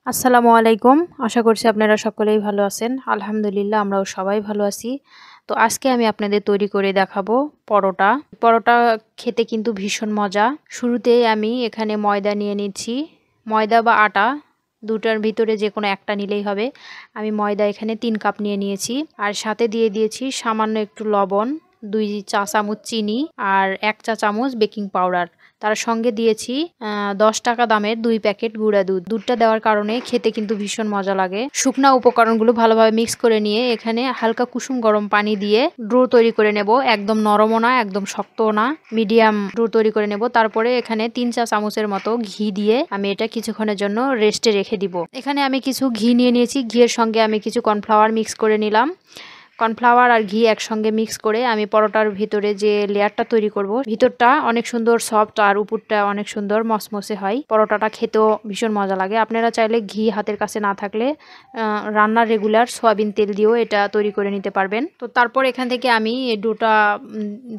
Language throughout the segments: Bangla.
আসসালামু আলাইকুম। আশা করছি আপনারা সকলেই ভালো আছেন। আলহামদুলিল্লাহ আমরাও সবাই ভালো আছি। তো আজকে আমি আপনাদের তৈরি করে দেখাবো পরোটা। পরোটা খেতে কিন্তু ভীষণ মজা। শুরুতেই আমি এখানে ময়দা নিয়ে নিচ্ছি। ময়দা বা আটা দুটার ভিতরে যে কোনো একটা নিলেই হবে। আমি ময়দা এখানে ৩ কাপ নিয়ে নিয়েছি। আর সাথে দিয়ে দিয়েছি সামান্য একটু লবণ, ২ চা চামচ চিনি আর ১ চা চামচ বেকিং পাউডার। তার সঙ্গে দিয়েছি ১০ টাকা দামের ২ প্যাকেট গুঁড়া দুধ। দুধটা দেওয়ার কারণে খেতে কিন্তু ভীষণ মজা লাগে। শুকনা উপকরণগুলো ভালোভাবে মিক্স করে নিয়ে এখানে হালকা কুসুম গরম পানি দিয়ে ডো তৈরি করে নেব। একদম নরমও না, একদম শক্তও না, মিডিয়াম ডো তৈরি করে নেব। তারপরে এখানে ৩ চা চামচের মতো ঘি দিয়ে আমি এটা কিছুক্ষণের জন্য রেস্টে রেখে দিব। এখানে আমি কিছু ঘি নিয়ে নিয়েছি। ঘিয়ের সঙ্গে আমি কিছু কর্নফ্লাওয়ার মিক্স করে নিলাম। কর্নফ্লাওয়ার আর ঘি একসঙ্গে মিক্স করে আমি পরোটার ভিতরে যে লেয়ারটা তৈরি করব, ভিতরটা অনেক সুন্দর সফট আর উপরটা অনেক সুন্দর মসমসে হয়। পরোটাটা খেতেও ভীষণ মজা লাগে। আপনারা চাইলে ঘি হাতের কাছে না থাকলে রান্নার রেগুলার সয়াবিন তেল দিয়েও এটা তৈরি করে নিতে পারবেন। তো তারপর এখান থেকে আমি এই ডোটা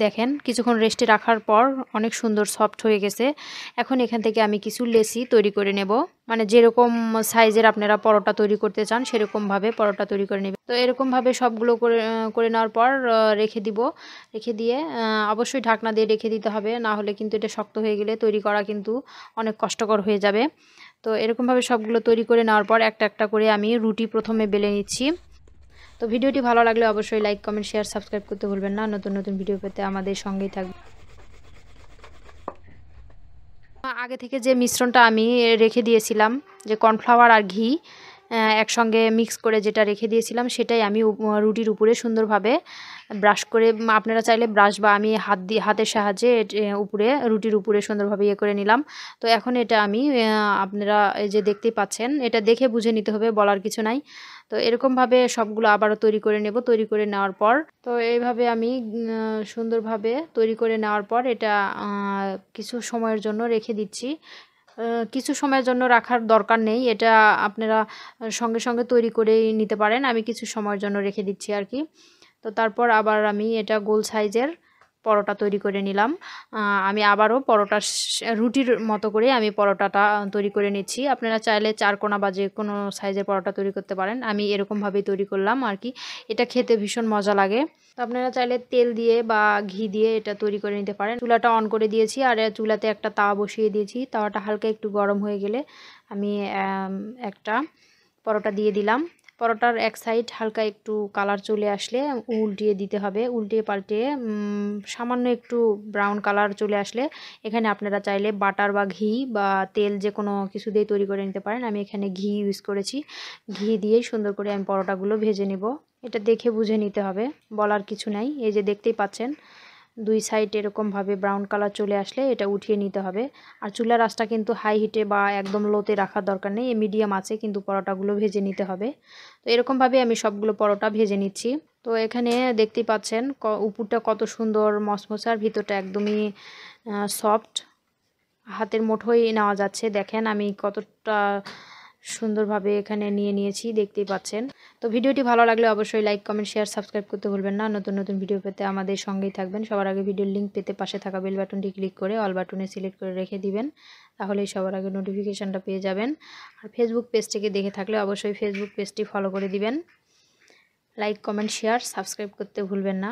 দেখেন কিছুক্ষণ রেস্টে রাখার পর অনেক সুন্দর সফট হয়ে গেছে। এখন এখান থেকে আমি কিছু লেচি তৈরি করে নেব। মানে যেরকম সাইজের আপনারা পরোটা তৈরি করতে চান সেরকমভাবে পরোটা তৈরি করে নেবেন। তো এরকমভাবে সবগুলো করে নেওয়ার পর রেখে দিব। রেখে দিয়ে অবশ্যই ঢাকনা দিয়ে রেখে দিতে হবে, না হলে কিন্তু এটা শক্ত হয়ে গেলে তৈরি করা কিন্তু অনেক কষ্টকর হয়ে যাবে। তো এরকমভাবে সবগুলো তৈরি করে নেওয়ার পর একটা একটা করে আমি রুটি প্রথমে বেলে নিচ্ছি। তো ভিডিওটি ভালো লাগলে অবশ্যই লাইক, কমেন্ট, শেয়ার, সাবস্ক্রাইব করতে ভুলবেন না। নতুন নতুন ভিডিও পেতে আমাদের সঙ্গেই থাকবে। আগে থেকে যে মিশ্রণটা আমি রেখে দিয়েছিলাম, যে কর্নফ্লাওয়ার আর ঘি একসঙ্গে মিক্স করে যেটা রেখে দিয়েছিলাম, সেটাই আমি রুটির উপরে সুন্দরভাবে ব্রাশ করে, আপনারা চাইলে ব্রাশ বা আমি হাতের সাহায্যে উপরে রুটির উপরে সুন্দরভাবে ইয়ে করে নিলাম। তো এখন এটা আমি আপনারা এই যে দেখতেই পাচ্ছেন, এটা দেখে বুঝে নিতে হবে, বলার কিছু নাই। তো এরকমভাবে সবগুলো আবারও তৈরি করে নেব। তৈরি করে নেওয়ার পর তো এইভাবে আমি সুন্দরভাবে তৈরি করে নেওয়ার পর এটা কিছু সময়ের জন্য রেখে দিচ্ছি। কিছু সময়ের জন্য রাখার দরকার নেই, এটা আপনারা সঙ্গে সঙ্গে তৈরি করেই নিতে পারেন। আমি কিছু সময়ের জন্য রেখে দিচ্ছি আর কি। তো তারপর আবার আমি এটা গোল সাইজের পরোটা তৈরি করে নিলাম। আমি আবারও পরোটা রুটির মতো করে আমি পরোটাটা তৈরি করে নিচ্ছি। আপনারা চাইলে চারকোনা বা যে কোনো সাইজের পরোটা তৈরি করতে পারেন। আমি এরকমভাবেই তৈরি করলাম আর কি। এটা খেতে ভীষণ মজা লাগে। তো আপনারা চাইলে তেল দিয়ে বা ঘি দিয়ে এটা তৈরি করে নিতে পারেন। চুলাটা অন করে দিয়েছি আর চুলাতে একটা তাওয়া বসিয়ে দিয়েছি। তাওয়াটা হালকা একটু গরম হয়ে গেলে আমি একটা পরোটা দিয়ে দিলাম। পরোটার এক সাইড হালকা একটু কালার চলে আসলে উল্টিয়ে দিতে হবে। উল্টিয়ে পাল্টিয়ে সামান্য একটু ব্রাউন কালার চলে আসলে এখানে আপনারা চাইলে বাটার বা ঘি বা তেল যে কোনো কিছু দিয়ে তৈরি করে নিতে পারেন। আমি এখানে ঘি ইউজ করেছি। ঘি দিয়েই সুন্দর করে আমি পরোটাগুলো ভেজে নেব। এটা দেখে বুঝে নিতে হবে, বলার কিছু নাই। এই যে দেখতেই পাচ্ছেন দুই সাইড এরকমভাবে ব্রাউন কালার চলে আসলে এটা উঠিয়ে নিতে হবে। আর চুলার আঁচটা কিন্তু হাই হিটে বা একদম লোতে রাখার দরকার নেই, মিডিয়াম আছে কিন্তু পরোটাগুলো ভেজে নিতে হবে। তো এরকমভাবে আমি সবগুলো পরোটা ভেজে নিচ্ছি। তো এখানে দেখতেই পাচ্ছেন উপরটা কত সুন্দর মসমসে আর ভিতরটা একদমই সফট, হাতের মুঠোয় নেওয়া যাচ্ছে। দেখেন আমি কতটা সুন্দরভাবে এখানে নিয়ে নিয়েছি, দেখতেই পাচ্ছেন। তো ভিডিওটি ভালো লাগলে অবশ্যই লাইক, কমেন্ট, শেয়ার, সাবস্ক্রাইব করতে ভুলবেন না। নতুন নতুন ভিডিও পেতে আমাদের সঙ্গেই থাকবেন। সবার আগে ভিডিওর লিঙ্ক পেতে পাশে থাকা বেল বাটনটি ক্লিক করে অল বাটনে সিলেক্ট করে রেখে দিবেন, তাহলেই সবার আগে নোটিফিকেশানটা পেয়ে যাবেন। আর ফেসবুক পেজ থেকে দেখে থাকলে অবশ্যই ফেসবুক পেজটি ফলো করে দিবেন। লাইক, কমেন্ট, শেয়ার, সাবস্ক্রাইব করতে ভুলবেন না।